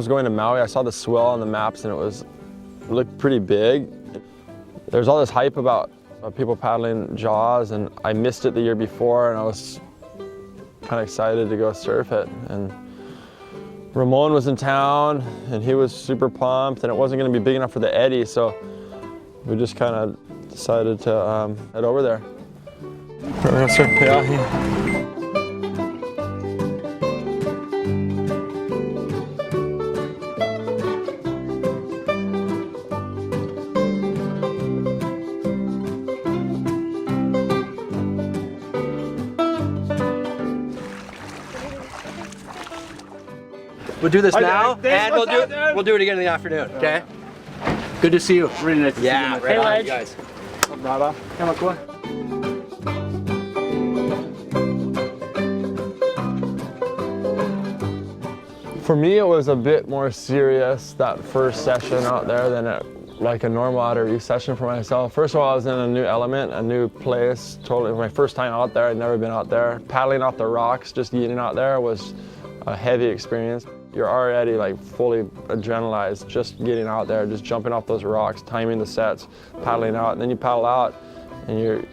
was going to Maui, I saw the swell on the maps and it looked pretty big. There's all this hype about people paddling Jaws, and I missed it the year before, and I was kind of excited to go surf it. And Ramon was in town, and he was super pumped, and it wasn't going to be big enough for the eddy, so we just kind of decided to head over there. We'll do this now, and we'll do it again in the afternoon, okay? Good to see you. Really nice to see you. Yeah, right on, you guys. Brother, come on, cool. For me, it was a bit more serious that first session out there than like a normal outer reef session for myself. First of all, I was in a new element, a new place, totally. My first time out there, I'd never been out there. Paddling off the rocks, just getting out there was a heavy experience. You're already like fully adrenalized just getting out there, just jumping off those rocks, timing the sets, paddling out, and then you paddle out and you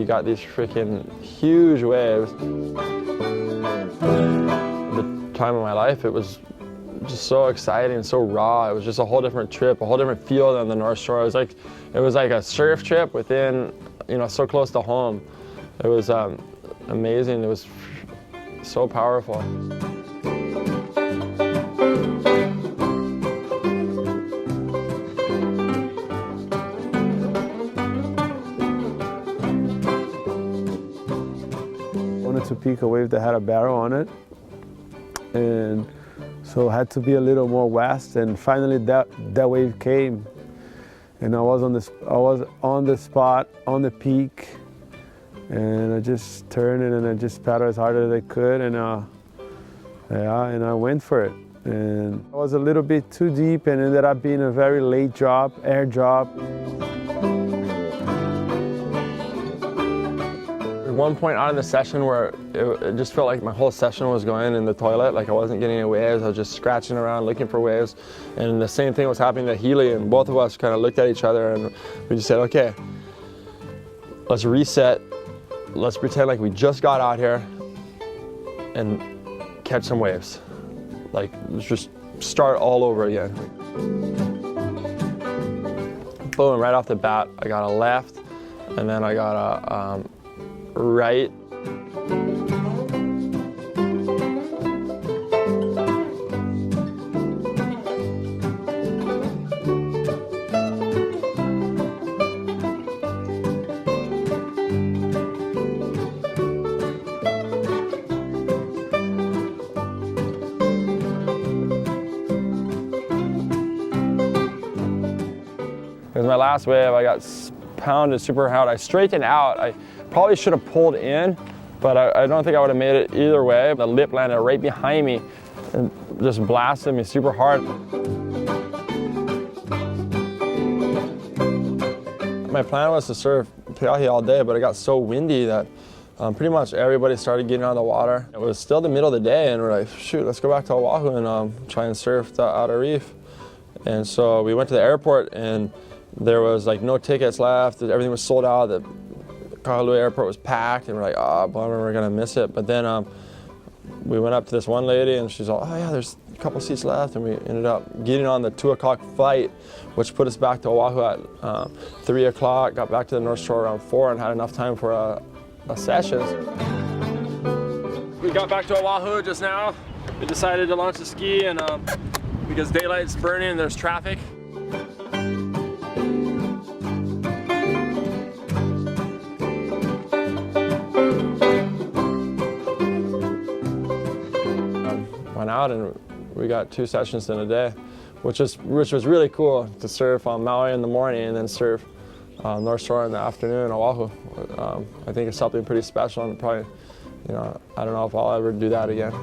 got these freaking huge waves. The time of my life, it was just so exciting, so raw. It was just a whole different trip, a whole different feel than the North Shore. It was like a surf trip within, so close to home. It was amazing. It was so powerful. To peak a wave that had a barrel on it, and so it had to be a little more west, and finally that wave came, and I was on the spot on the peak, and I just turned it and I just paddled as hard as I could, and and I went for it, and I was a little bit too deep and ended up being a very late drop, air drop. One point out in the session where it just felt like my whole session was going in the toilet, like I wasn't getting any waves. I was just scratching around looking for waves, and the same thing was happening to Healy, and both of us kind of looked at each other and we just said, okay, let's reset, let's pretend like we just got out here and catch some waves. Like, let's just start all over again. Boom, right off the bat, I got a left, and then I got a right. It was my last wave. I got pounded super hard. I straightened out. I probably should have pulled in, but I don't think I would have made it either way. The lip landed right behind me and just blasted me super hard. My plan was to surf Pe'ahi all day, but it got so windy that pretty much everybody started getting out of the water. It was still the middle of the day, and we're like, shoot, let's go back to Oahu and try and surf the outer reef. And so we went to the airport, and there was like no tickets left. Everything was sold out. The Kahului airport was packed, and we're like, oh, bummer, we're gonna miss it. But then we went up to this one lady, and she's all, oh yeah, there's a couple seats left, and we ended up getting on the 2 o'clock flight, which put us back to Oahu at 3 o'clock, got back to the North Shore around 4, and had enough time for a session. We got back to Oahu just now. We decided to launch the ski, and because daylight's burning and there's traffic. Went out and we got 2 sessions in a day, which was really cool to surf on Maui in the morning and then surf North Shore in the afternoon, Oahu. I think it's something pretty special, and probably, I don't know if I'll ever do that again.